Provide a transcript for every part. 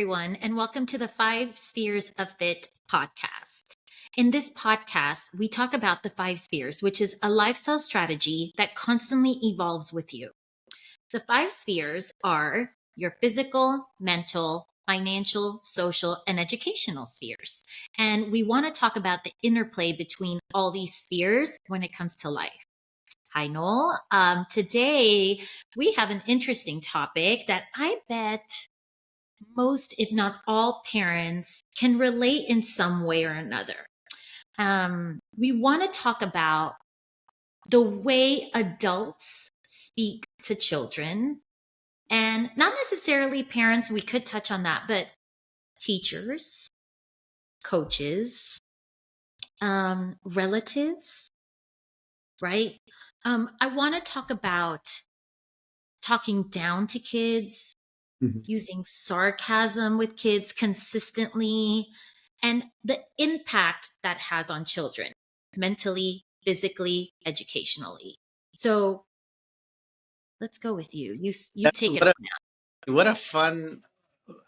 everyone, and welcome to the 5 Spheres of Fit podcast. In this podcast, we talk about the 5 spheres, which is a lifestyle strategy that constantly evolves with you. The 5 spheres are your physical, mental, financial, social, and educational spheres. And we want to talk about the interplay between all these spheres when it comes to life. Hi, Noel. Today, we have an interesting topic that I bet most, if not all, parents can relate in some way or another. We want to talk about the way adults speak to children, and not necessarily parents, we could touch on that, but teachers, coaches, relatives, right? I want to talk about talking down to kids, using sarcasm with kids consistently, and the impact that has on children, mentally, physically, educationally. So let's go with you. You take it What up a, now. what a fun,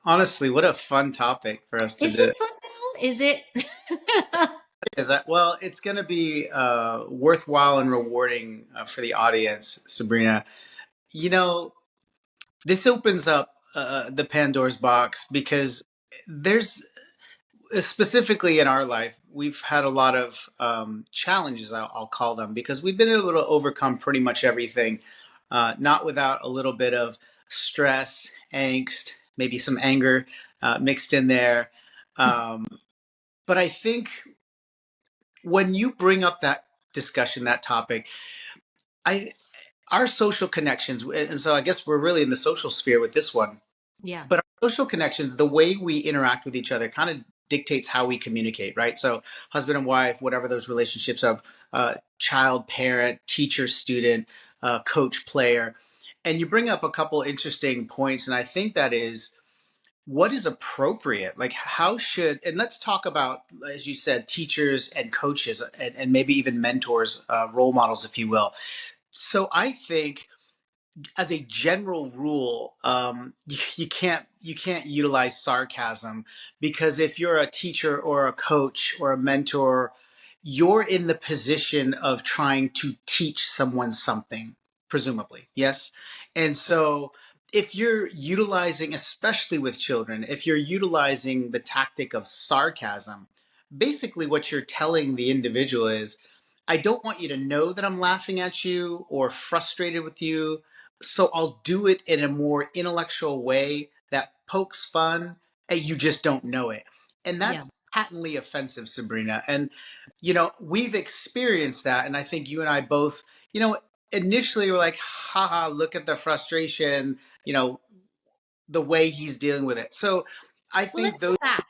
honestly, what a fun topic for us to Is it do. fun now? Is it? Well, it's going to be worthwhile and rewarding for the audience, Sabrina. You know, this opens up the Pandora's box because there's specifically in our life, we've had a lot of challenges, I'll call them, because we've been able to overcome pretty much everything, not without a little bit of stress, angst, maybe some anger mixed in there. Um, but I think when you bring up that discussion, that topic, I our social connections, and so I guess we're really in the social sphere with this one. Yeah. But our social connections, the way we interact with each other, kind of dictates how we communicate, right? So, husband and wife, whatever those relationships of child, parent, teacher, student, coach, player. And you bring up a couple interesting points, and I think that is what is appropriate. Like, how should, and let's talk about, as you said, teachers and coaches, and maybe even mentors, role models, if you will. So, I think as a general rule, you can't utilize sarcasm because if you're a teacher or a coach or a mentor, you're in the position of trying to teach someone something, presumably, yes. And so, if you're utilizing, especially with children, if you're utilizing the tactic of sarcasm, basically what you're telling the individual is, I don't want you to know that I'm laughing at you or frustrated with you, so I'll do it in a more intellectual way that pokes fun and you just don't know it. And Yeah. that's patently offensive, Sabrina. And, we've experienced that. And I think you and I both, initially were like, haha, look at the frustration, the way he's dealing with it. So I Well, let's think go those, back.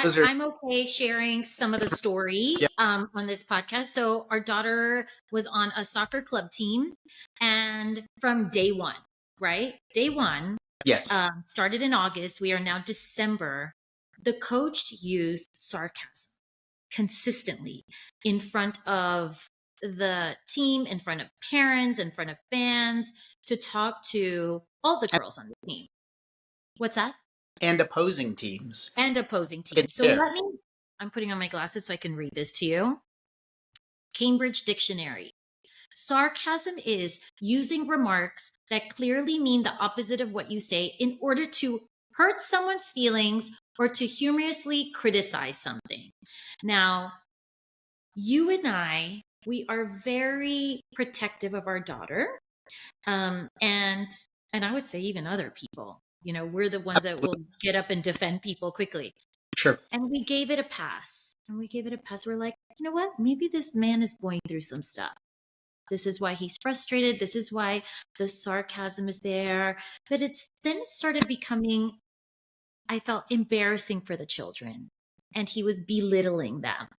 those are, I'm okay sharing some of the story yeah, on this podcast. So our daughter was on a soccer club team, and from day one, right? Day one, yes. started in August. We are now December. The coach used sarcasm consistently in front of the team, in front of parents, in front of fans, to talk to all the And, girls on the team. What's that? and opposing teams. And opposing teams. It's So there. I'm putting on my glasses so I can read this to you. Cambridge Dictionary. Sarcasm is using remarks that clearly mean the opposite of what you say in order to hurt someone's feelings or to humorously criticize something. Now, you and we are very protective of our daughter. And I would say even other people. We're the ones that will get up and defend people quickly. Sure. And we gave it a pass. We're like, you know what? Maybe this man is going through some stuff. This is why he's frustrated. This is why the sarcasm is there. But it started becoming, I felt embarrassing for the children. And he was belittling them.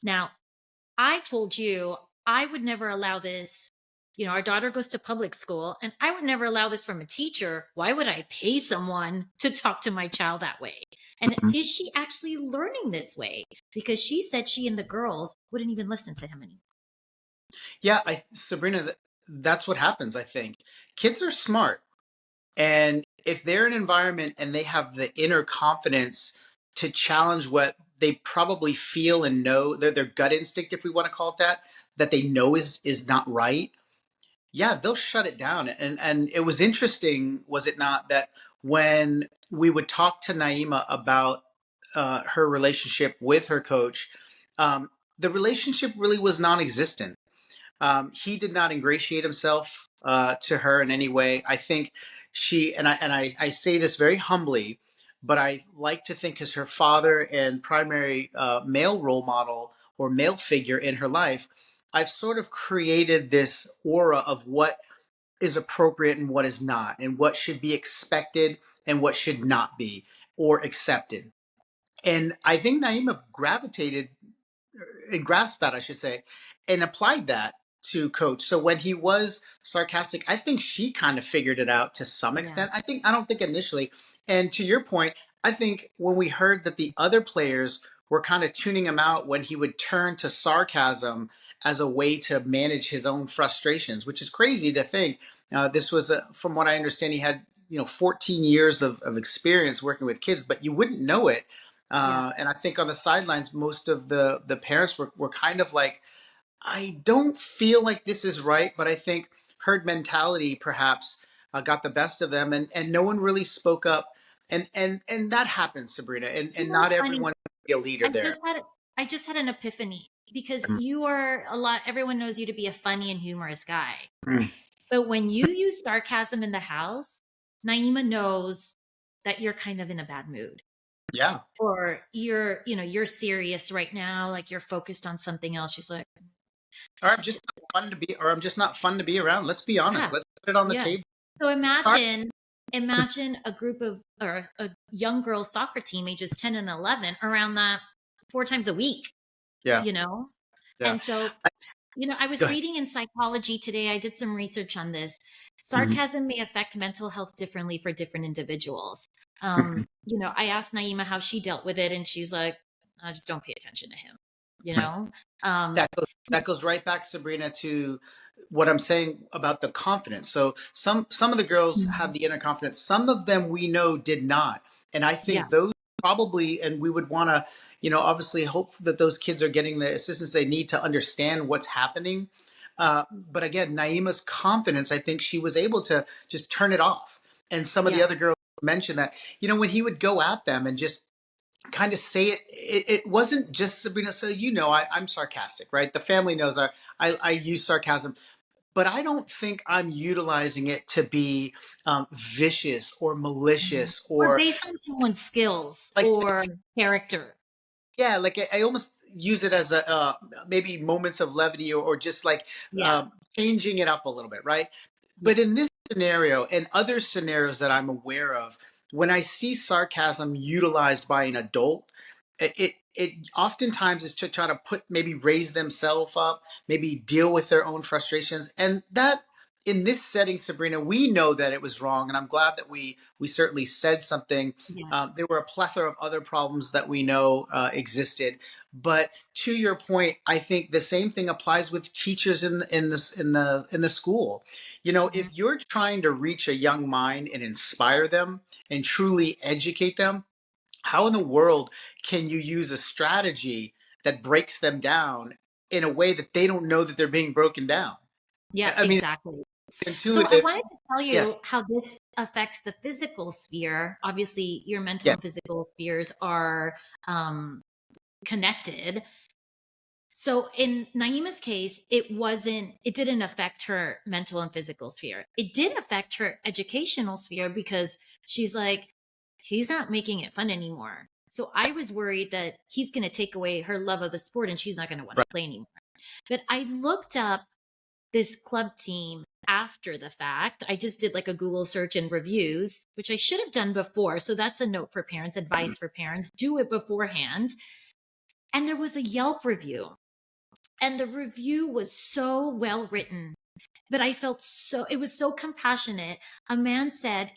Now, I told you I would never allow this. Our daughter goes to public school, and I would never allow this from a teacher. Why would I pay someone to talk to my child that way? And is she actually learning this way? Because she said she and the girls wouldn't even listen to him anymore. Yeah, Sabrina, that's what happens, I think. Kids are smart. And if they're in an environment and they have the inner confidence to challenge what they probably feel and know, their gut instinct, if we want to call it that they know is not right, yeah, they'll shut it down. And it was interesting, was it not, that when we would talk to Naima about her relationship with her coach, the relationship really was non-existent. He did not ingratiate himself to her in any way. I think she, and I say this very humbly, but I like to think as her father and primary male role model or male figure in her life, I've sort of created this aura of what is appropriate and what is not, and what should be expected and what should not be or accepted. And I think Naima gravitated and grasped that, I should say, and applied that to Coach. So when he was sarcastic, I think she kind of figured it out to some Yeah. extent. I don't think initially. And to your point, I think when we heard that the other players were kind of tuning him out when he would turn to sarcasm as a way to manage his own frustrations, which is crazy to think. This was, from what I understand, he had 14 years of experience working with kids, but you wouldn't know it. Yeah. And I think on the sidelines, most of the parents were kind of like, I don't feel like this is right, but I think herd mentality perhaps got the best of them, and no one really spoke up, and that happens, Sabrina, and not It's funny. everyone can be a leader I there. just had I just had an epiphany because Mm, you are a lot. Everyone knows you to be a funny and humorous guy, mm. but when you use sarcasm in the house, Naima knows that you're kind of in a bad mood, Yeah. or you're serious right now, like you're focused on something else. She's like, Or I'm just not fun to be, or I'm just not fun to be around. Let's be honest. yeah, Let's put it on the yeah. table. So Start. imagine a group of or a young girls soccer team ages 10 and 11 around that 4 times a week, Yeah. you know? Yeah. And so, I was Go ahead. reading in psychology today, I did some research on this. Mhm. Sarcasm may affect mental health differently for different individuals. Mhm. I asked Naima how she dealt with it, and she's like, I just don't pay attention to him, you Right. know? Um, That goes right back, Sabrina, to what I'm saying about the confidence. So some of the girls have Mhm. the inner confidence. Some of them we know did not, and I Yeah, think those probably, and we would want to, obviously hope that those kids are getting the assistance they need to understand what's happening. But again, Naima's confidence, I think she was able to just turn it off. And some of the yeah, other girls mentioned that, when he would go at them and just kind of say it wasn't just Sabrina. So I'm sarcastic, right? The family knows I use sarcasm, but I don't think I'm utilizing it to be vicious or mhm. malicious Or or based on someone's skills like or character. yeah, like I almost use it as a maybe moments of levity or just like Yeah, changing it up a little bit, right? yeah, But in this scenario and other scenarios that I'm aware of, when I see sarcasm utilized by an adult, it oftentimes is to try to maybe raise themselves up, maybe deal with their own frustrations, and that in this setting, Sabrina, we know that it was wrong, and I'm glad that we certainly said something. yes. There were a plethora of other problems that we know existed, but to your point, I think the same thing applies with teachers in the school. Mhm. If you're trying to reach a young mind and inspire them and truly educate them, how in the world can you use a strategy that breaks them down in a way that they don't know that they're being broken down? Yeah, I mean, exactly. it's So I intuitive. wanted to tell Yes. you how this affects the physical sphere. Obviously, your mental Yeah. and physical spheres are um, connected. So in Naima's case, it didn't affect her mental and physical sphere. It did affect her educational sphere because she's like, he's not making it fun anymore. So I was worried that he's going to take away her love of the sport and she's not going to want to Right. play anymore. But I looked up this club team after the fact. I just did like a Google search and reviews, which I should have done before. So that's a note for parents, advice for parents. Do it beforehand. And there was a Yelp review, and the review was so well written, but it was so compassionate. A man said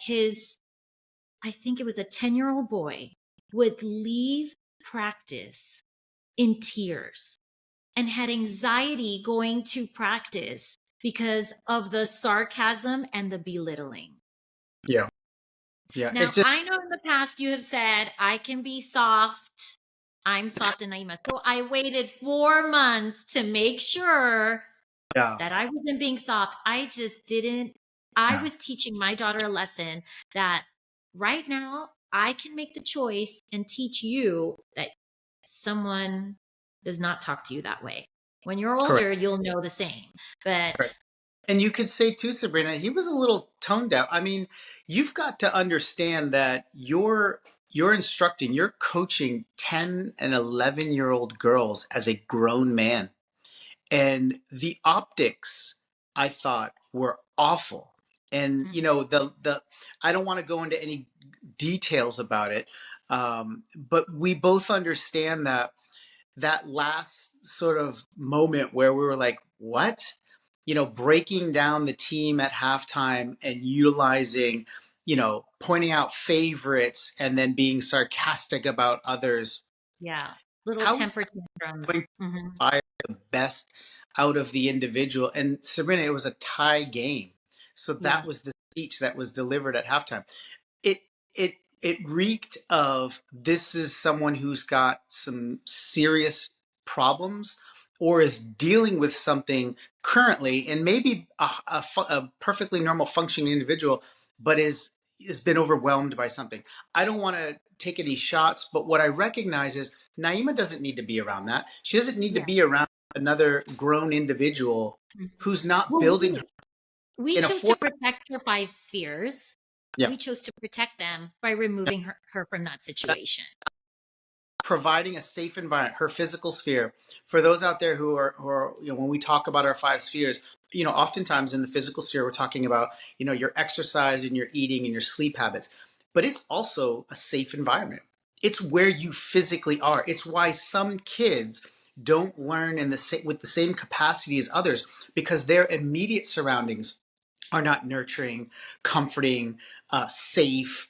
I think it was a 10-year-old boy, would leave practice in tears and had anxiety going to practice because of the sarcasm and the belittling. Yeah. Yeah. It Now, just, I know in the past you have said, I can be soft. I'm soft and Naima. So I waited 4 months to make sure yeah. that I wasn't being soft. I just didn't. I Yeah. was teaching my daughter a lesson that right now I can make the choice and teach you that someone does not talk to you that way. When you're Correct. older, you'll know the same. But Correct. And you could say too, Sabrina, he was a little tone deaf. I mean, you've got to understand that you're instructing, you're coaching 10 and 11-year-old girls as a grown man. And the optics, I thought, were awful. And mm, you know, the I don't want to go into any details about it, but we both understand that that last sort of moment where we were like, what? You know, breaking down the team at halftime and utilizing, you know, pointing out favorites and then being sarcastic about others. yeah, little How is temper that tantrums. going to Hmm. inspire the best out of the individual? And Sabrina, it was a tie game. So Yeah, that was the speech that was delivered at halftime. It it it reeked of, this is someone who's got some serious problems or is dealing with something currently, and maybe a perfectly normal functioning individual, but is has been overwhelmed by something. I don't want to take any shots, but what I recognize is Naima doesn't need to be around that. She doesn't need to yeah. be around another grown individual Mhm. who's not Well, building her we in a chose to format. protect her five spheres. Yeah. We chose to protect them by removing her from that situation. Providing a safe environment, her physical sphere. For those out there who are, you know, when we talk about our five spheres, you know, oftentimes in the physical sphere, we're talking about, you know, your exercise and your eating and your sleep habits, but it's also a safe environment. It's where you physically are. It's why some kids don't learn in with the same capacity as others, because their immediate surroundings are not nurturing, comforting, safe,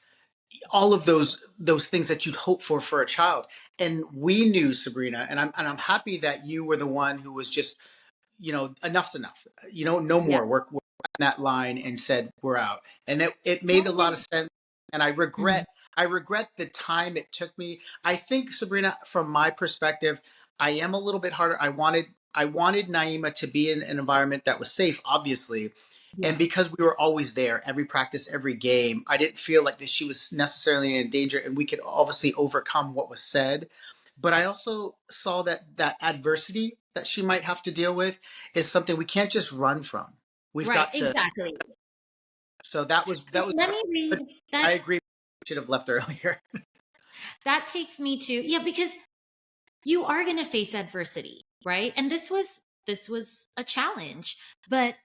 all of those things that you'd hope for a child. And we knew, Sabrina, and I'm happy that you were the one who was just, you know, enough's enough, you know, no Yeah. more, we're on that line, and said we're out. And it made a lot of Okay. sense. And I Mhm. regret, I regret the time it took me. I think, Sabrina, from my perspective, I am a little bit harder. I wanted Naima to be in an environment that was safe, obviously. And Yeah. because we were always there, every practice, every game, I didn't feel like that she was necessarily in danger, and we could obviously overcome what was said. But I also saw that that adversity that she might have to deal with is something we can't just run from. We've Right. got to. Exactly. So that was. Let me read I that. agree. We should have left earlier. That takes me to, yeah, because you are going to face adversity, right? And this was a challenge, but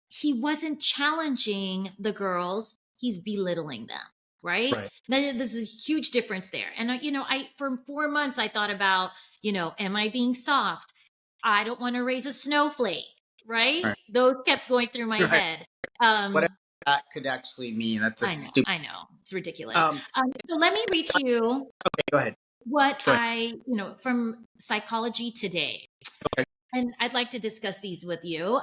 he wasn't challenging the girls, he's belittling them, right? Right. There's a huge difference there. And I for 4 months I thought about, am I being soft? I don't want to raise a snowflake, right? Right. Those kept going through my Right. head. Whatever um that could actually mean. That's a I know, stupid. I know, it's ridiculous. Um. So let me read to you Okay. Go ahead. what Go ahead. from Psychology Today, Okay. and I'd like to discuss these with you.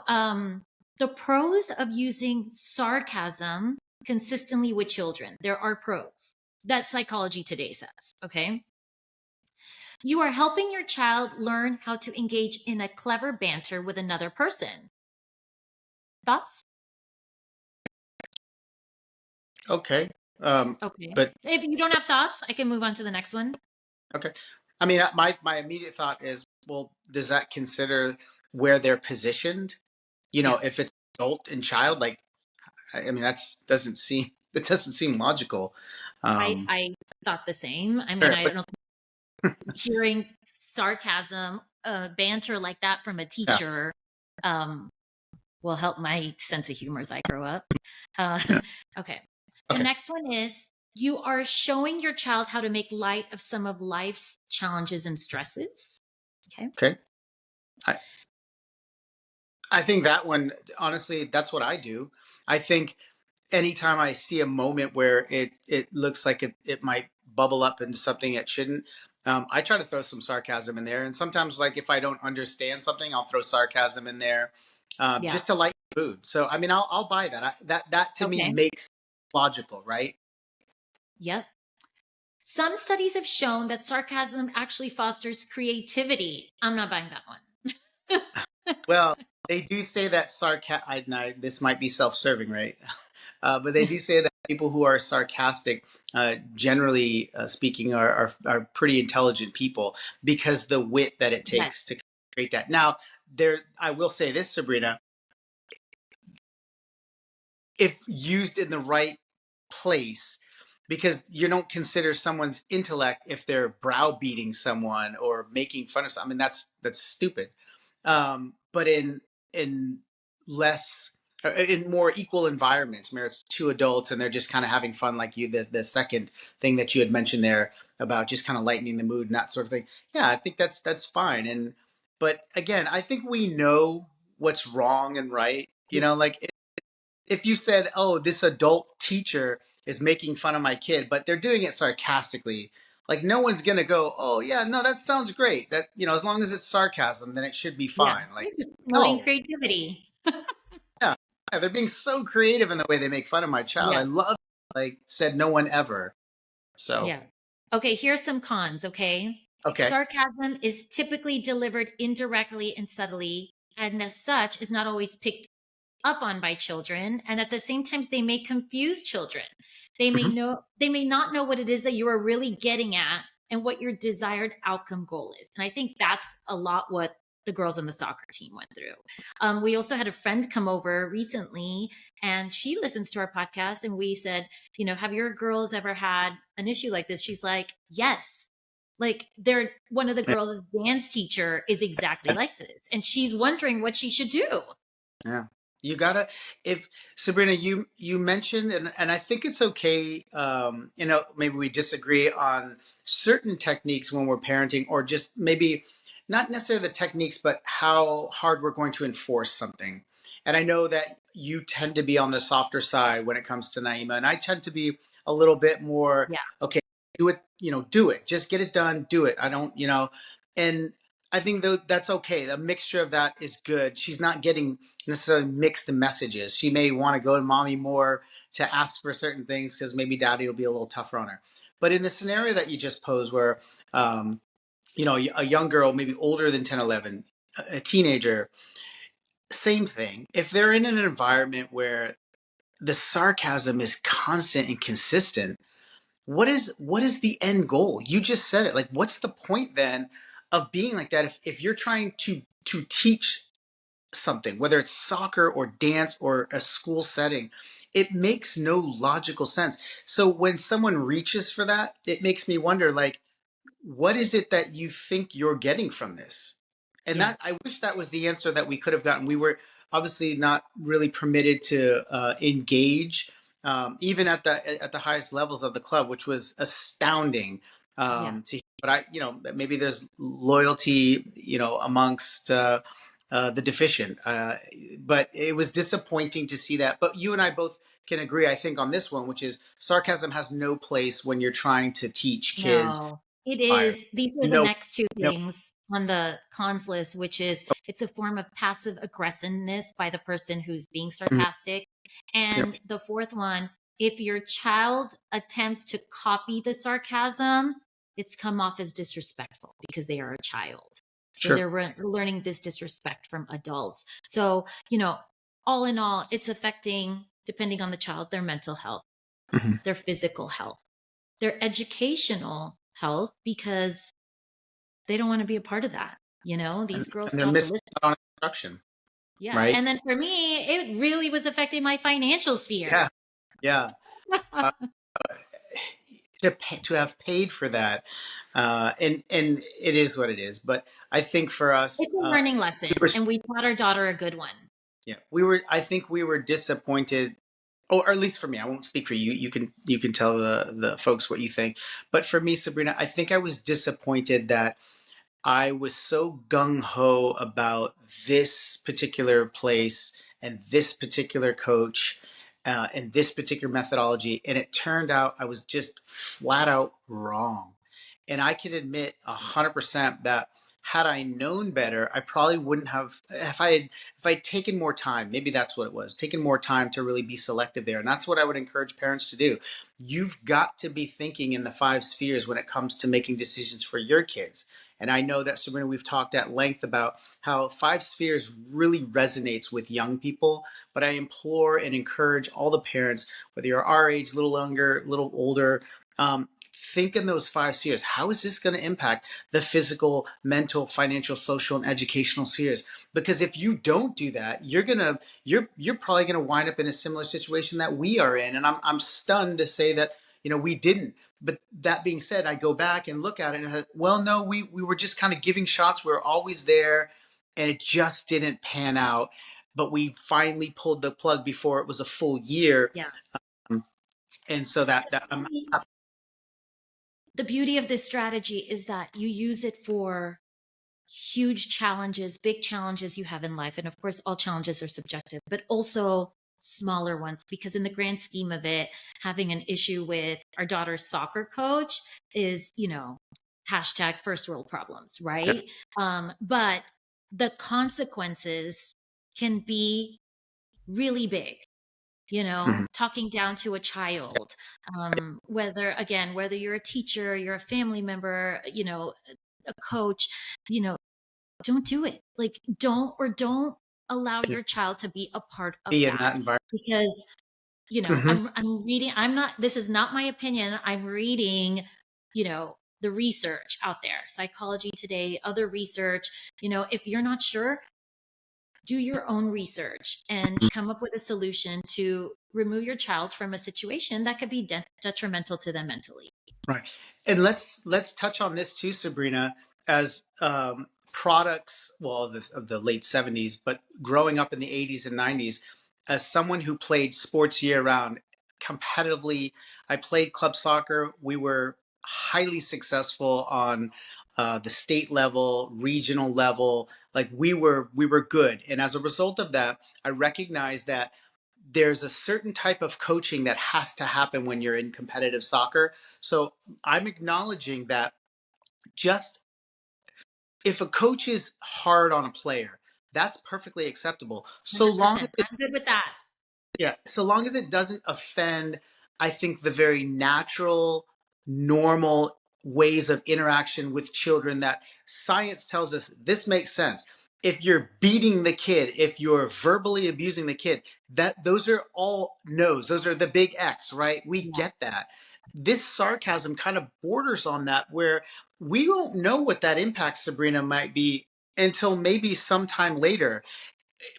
The pros of using sarcasm consistently with children. There are pros. That Psychology Today says, okay? You are helping your child learn how to engage in a clever banter with another person. Thoughts? Okay. Okay. But If you don't have thoughts, I can move on to the next one. okay. I mean, my immediate thought is, well, does that consider where they're positioned? You know, Yeah. if it's adult and child, like, I mean, that doesn't seem logical. I Um, I thought the same. I mean, sure, I but don't hearing sarcasm, banter like that from a yeah, teacher um, will help my sense of humor as I grow up. Uh, yeah. okay. The Okay, next one is, you are showing your child how to make light of some of life's challenges and stresses. Okay. okay. I I think that one, honestly, that's what I do. I think anytime I see a moment where it looks like it might bubble up into something it shouldn't, I try to throw some sarcasm in there. And sometimes, like, if I don't understand something, I'll throw sarcasm in there, Yeah. just to lighten the mood. So I mean, I'll buy that. That to me Okay. makes logical, right? Yep. Some studies have shown that sarcasm actually fosters creativity. I'm not buying that one. Well, they do say that this might be self-serving, right? But they do say that people who are sarcastic, generally speaking, are pretty intelligent people because the wit that it Yes. takes to create that. Now, I will say this, Sabrina, if used in the right place, because you don't consider someone's intellect if they're browbeating someone or making fun of someone. I mean, that's stupid. But in less in more equal environments where it's two adults and they're just kind of having fun, like the second thing that you had mentioned there about just kind of lightening the mood and that sort of thing. Yeah, I think that's fine. And but again, I think we know what's wrong and right. You know, like if you said, "Oh, this adult teacher is making fun of my kid," but they're doing it sarcastically, like no one's gonna go, "Oh, yeah, no, that sounds great. That as long as it's sarcasm, then it should be Yeah. fine." Like, They're just promoting no, creativity. yeah, yeah, they're being so creative in the way they make fun of my child. I Yeah. love, like, said no one ever. So, Yeah. Okay, here's some cons, okay? okay, Sarcasm is typically delivered indirectly and subtly, and as such is not always picked up on by children, and at the same time they may confuse children. hmm They may not know what it is that you are really getting at and what your desired outcome goal is. And I think that's a lot what the girls on the soccer team went through. We also had a friend come over recently, and she listens to our podcast, and we said, have your girls ever had an issue like this? She's like, yes. Like, they're one of the girls' dance teacher is exactly like this, and she's wondering what she should do. yeah. You gotta, if Sabrina, you mentioned, and I think it's okay. Maybe we disagree on certain techniques when we're parenting, or just maybe not necessarily the techniques, but how hard we're going to enforce something. And I know that you tend to be on the softer side when it comes to Naima, and I tend to be a little bit more, Yeah. okay, do it, do it, just get it done, do it. I don't, and I think that's okay. A mixture of that is good. She's not getting necessarily mixed messages. She may want to go to mommy more to ask for certain things because maybe daddy will be a little tougher on her. But in the scenario that you just posed, where a young girl, maybe older than 10, 11, a teenager, same thing. If they're in an environment where the sarcasm is constant and consistent, what is the end goal? You just said it. Like, what's the point then of being like that if you're trying to teach something, whether it's soccer or dance or a school setting? It makes no logical sense. So when someone reaches for that, it makes me wonder, like, what is it that you think you're getting from this? And Yeah. that, I wish that was the answer that we could have gotten. We were obviously not really permitted to engage, even at the highest levels of the club, which was astounding. Yeah. But maybe there's loyalty, amongst the deficient. But it was disappointing to see that. But you and I both can agree, I think, on this one, which is sarcasm has no place when you're trying to teach kids. No, it Fire. is. These are the No, next two no. things on the cons list, which is it's a form of passive aggressiveness by the person who's being Mhm. sarcastic. Yep. And the fourth one, if your child attempts to copy the sarcasm, it's come off as disrespectful because they are a child. So Sure. they're learning this disrespect from adults. So, all in all, it's affecting, depending on the child, their mental health, hmm their physical health, their educational health, because they don't want to be a part of that. These girls And they're still have to missing listen. out on instruction, Yeah. right? And then for me, it really was affecting my financial sphere. Yeah, yeah. Uh, to have paid for that, and it is what it is. But I think for us, It's a learning we lesson, were, and we taught our daughter a good one. yeah, we were. I think we were disappointed, or at least for me. I won't speak for you. You can tell the folks what you think. But for me, Sabrina, I think I was disappointed that I was so gung ho about this particular place and this particular coach, and this particular methodology, and it turned out I was just flat out wrong. And I can admit 100% that had I known better, I probably wouldn't have. If I'd taken more time, maybe that's what it was. Taken more time to really be selective there, and that's what I would encourage parents to do. You've got to be thinking in the five spheres when it comes to making decisions for your kids. And I know that, Sabrina, we've talked at length about how five spheres really resonates with young people. But I implore and encourage all the parents, whether you're our age, a little younger, a little older, think in those five spheres. How is this going to impact the physical, mental, financial, social, and educational spheres? Because if you don't do that, you're probably gonna wind up in a similar situation that we are in. And I'm stunned to say that we didn't. But that being said, I go back and look at it and I said, well, no, we were just kind of giving shots. We were always there, and it just didn't pan out. But we finally pulled the plug before it was a full year. Yeah. Um, and so that The beauty of this strategy is that you use it for huge challenges, big challenges you have in life. And of course, all challenges are subjective, but also smaller ones, because in the grand scheme of it, having an issue with our daughter's soccer coach is, hashtag first world problems, right? But the consequences can be really big. Talking down to a child, whether you're a teacher, you're a family member, a coach, don't do it. Like, don't allow your child to be a part of be in that, that environment. because Mhm. I'm reading, this is not my opinion, I'm reading the research out there, Psychology Today, other research. If you're not sure, do your own research and come up with a solution to remove your child from a situation that could be detrimental to them mentally. Right. And let's touch on this too, Sabrina, as products, well, of the late 70s, but growing up in the 80s and 90s, as someone who played sports year round competitively. I played club soccer. We were highly successful on the state level, regional level. Like we were good. And as a result of that, I recognized that there's a certain type of coaching that has to happen when you're in competitive soccer. So I'm acknowledging that, just if a coach is hard on a player, that's perfectly acceptable. So long as 100%. I'm good with that. yeah, so long as it doesn't offend, I think, the very natural, normal ways of interaction with children that science tells us this makes sense. If you're beating the kid, if you're verbally abusing the kid, that those are all no's. Those are the big X, right? We Yeah. get that. This sarcasm kind of borders on that, where we don't know what that impact, Sabrina, might be until maybe sometime later.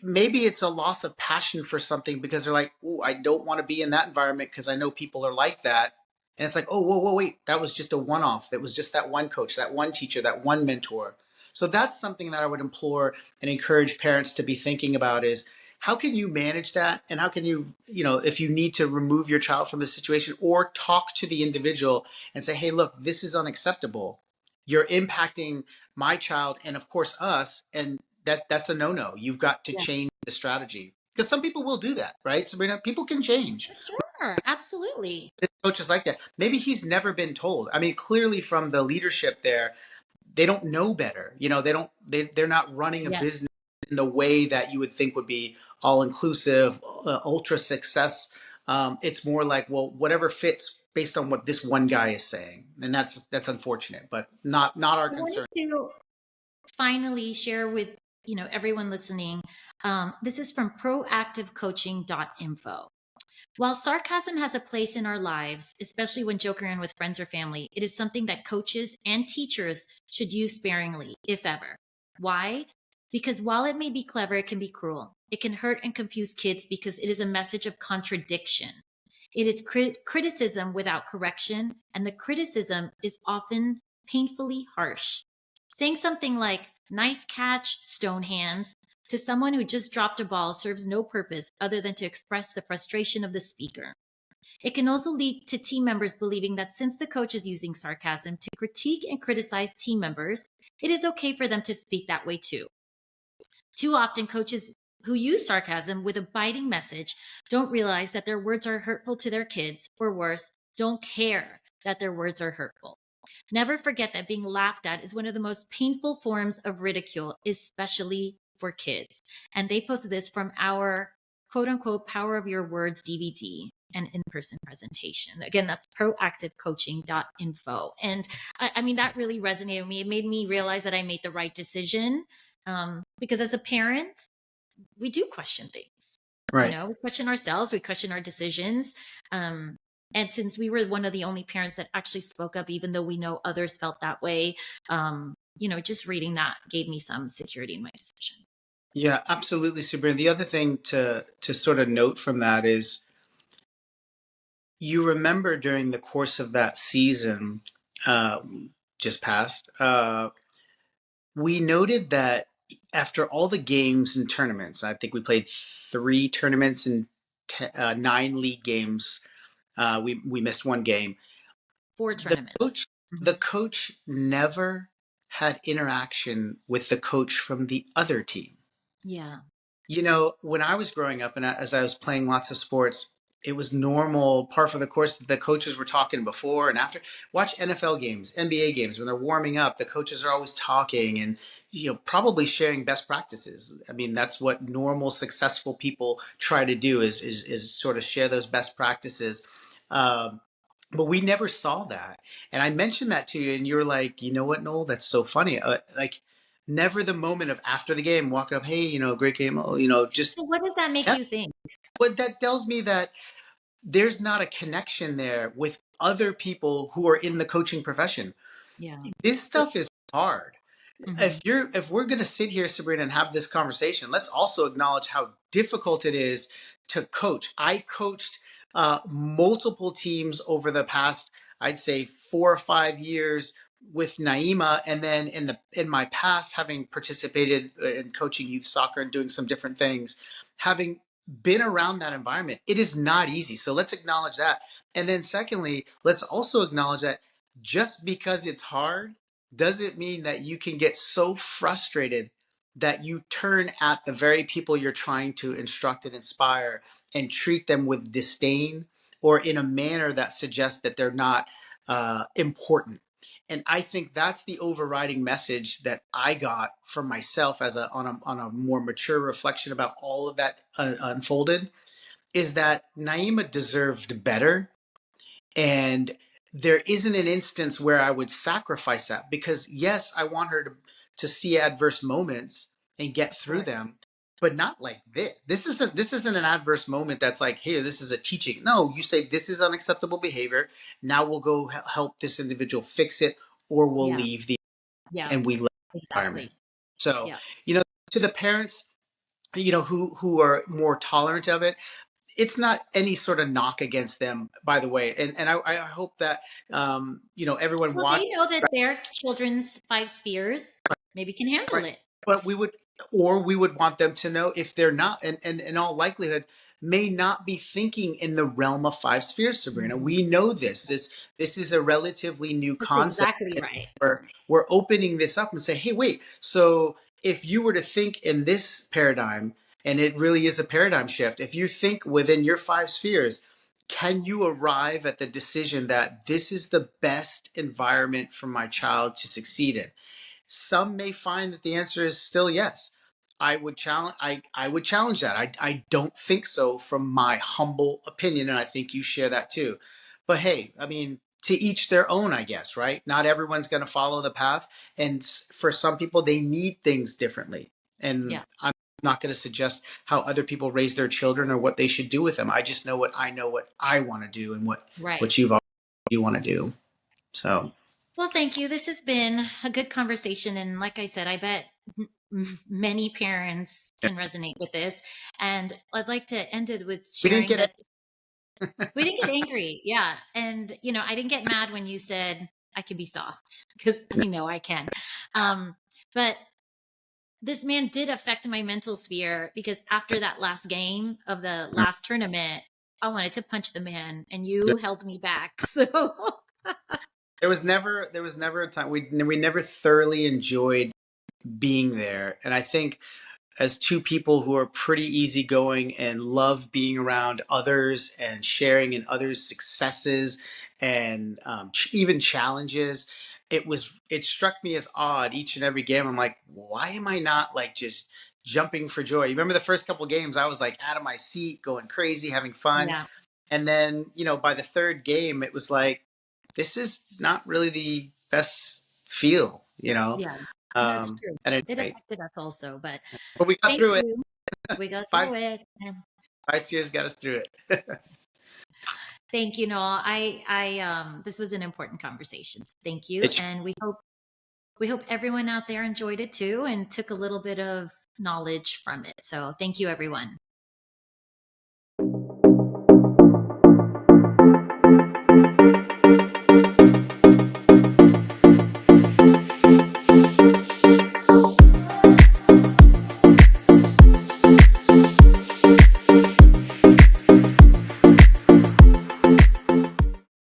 Maybe it's a loss of passion for something because they're like, "Oh, I don't want to be in that environment because I know people are like that." And it's like, "Oh, whoa, whoa, wait, that was just a one-off. That was just that one coach, that one teacher, that one mentor." So that's something that I would implore and encourage parents to be thinking about: is how can you manage that, and how can you, if you need to remove your child from the situation or talk to the individual and say, "Hey, look, this is unacceptable. You're impacting my child and of course us, and that's a no-no. You've got to Yeah. change the strategy." Because some people will do that, right, Sabrina? People can change. For sure. Absolutely. This coach is like that. Maybe he's never been told. I mean, clearly from the leadership there, they don't know better. They're not running a Yeah. business in the way that you would think would be all inclusive, ultra success. It's more like, well, whatever fits based on what this one guy is saying, and that's unfortunate, but not our I wanted concern. to finally share with everyone listening. This is from proactivecoaching.info. While sarcasm has a place in our lives, especially when joking around with friends or family, it is something that coaches and teachers should use sparingly, if ever. Why? Because while it may be clever, it can be cruel. It can hurt and confuse kids because it is a message of contradiction. It is criticism without correction, and the criticism is often painfully harsh. Saying something like, "nice catch, stone hands," to someone who just dropped a ball serves no purpose other than to express the frustration of the speaker. It can also lead to team members believing that since the coach is using sarcasm to critique and criticize team members, it is okay for them to speak that way too. Too often, coaches who use sarcasm with a biting message don't realize that their words are hurtful to their kids, or worse, don't care that their words are hurtful. Never forget that being laughed at is one of the most painful forms of ridicule, especially for kids. And they posted this from our quote unquote Power of Your Words DVD and in-person presentation. Again, that's proactivecoaching.info. And I mean, that really resonated with me. It made me realize that I made the right decision. Because as a parent, we do question things. Right. We question ourselves, we question our decisions. And since we were one of the only parents that actually spoke up, even though we know others felt that way, just reading that gave me some security in my decision. Yeah, absolutely, Sabrina. The other thing to sort of note from that is you remember during the course of that season just passed, we noted that after all the games and tournaments, I think we played 3 tournaments and 9 league games. We missed one game. 4 The tournaments. coach, the Mhm. coach never had interaction with the coach from the other team. Yeah. When I was growing up and as I was playing lots of sports, it was normal, par for the course, that the coaches were talking before and after. Watch NFL games, NBA games, when they're warming up, the coaches are always talking and probably sharing best practices. I mean, that's what normal, successful people try to do is sort of share those best practices. Um, but we never saw that. And I mentioned that to you, and you were like, you know what, Noel, that's so funny. Like, never the moment of after the game, walking up, hey, great game. Oh, just So what does that make that. you think? What that tells me that there's not a connection there with other people who are in the coaching profession. Yeah. This So, stuff is hard. mhm. If we're going to sit here, Sabrina, and have this conversation, let's also acknowledge how difficult it is to coach. I coached multiple teams over the past, I'd say, 4 or 5 years with Naima, and then in my past, having participated in coaching youth soccer and doing some different things, having been around that environment, it is not easy. So let's acknowledge that. And then secondly, let's also acknowledge that just because it's hard doesn't mean that you can get so frustrated that you turn at the very people you're trying to instruct and inspire and treat them with disdain or in a manner that suggests that they're not important. And I think that's the overriding message that I got from myself as on a more mature reflection about all of that unfolded, is that Naima deserved better, and there isn't an instance where I would sacrifice that, because yes, I want her to see adverse moments and get Of through course. them, but not like this. This isn't an adverse moment that's like, hey, this is a teaching. No, you say this is unacceptable behavior. Now we'll go help this individual fix it, or we'll Yeah. leave the Yeah. and we let the environment. Exactly. So, Yeah. to the parents, who are more tolerant of it, it's not any sort of knock against them, by the way. And I hope that everyone Well, watch. they know that their children's 5 spheres maybe can handle Right. it. But we would want them to know if they're not, and in all likelihood, may not be thinking in the realm of 5 spheres, Sabrina. Mhm. We know this is a relatively new That's concept. exactly right. We're opening this up and say, hey, wait, so if you were to think in this paradigm, and it really is a paradigm shift, if you think within your 5 spheres, can you arrive at the decision that this is the best environment for my child to succeed in? Some may find that the answer is still yes. I would challenge that. I don't think so, from my humble opinion, and I think you share that too. But hey, I mean, to each their own, I guess, right? Not everyone's going to follow the path, and for some people, they need things differently. And Yeah. I'm not going to suggest how other people raise their children or what they should do with them. I just know what I want to do, and what Right. what you want to do. So Well, thank you. This has been a good conversation. And like I said, I bet many parents yeah. can resonate with this. And I'd like to end it with We didn't sharing get that we didn't get angry. Yeah. And, I didn't get mad when you said I can be soft, because I know I can. Um, but this man did affect my mental sphere, because after that last game of the last tournament, I wanted to punch the man and you held me back. So, There was never a time we never thoroughly enjoyed being there. And I think as two people who are pretty easygoing and love being around others and sharing in others' successes and even challenges, it struck me as odd each and every game. I'm like, why am I not like just jumping for joy? You remember the first couple games, I was like out of my seat, going crazy, having fun, Yeah. and then by the third game, it was like, this is not really the best feel, Yeah. That's um, true. at any It rate. affected us also, but But we got thank through it. you. We got through Five it. 5 years got us through it. Thank you, Noel. This was an important conversation. Thank you. It's And we hope everyone out there enjoyed it too and took a little bit of knowledge from it. So thank you, everyone.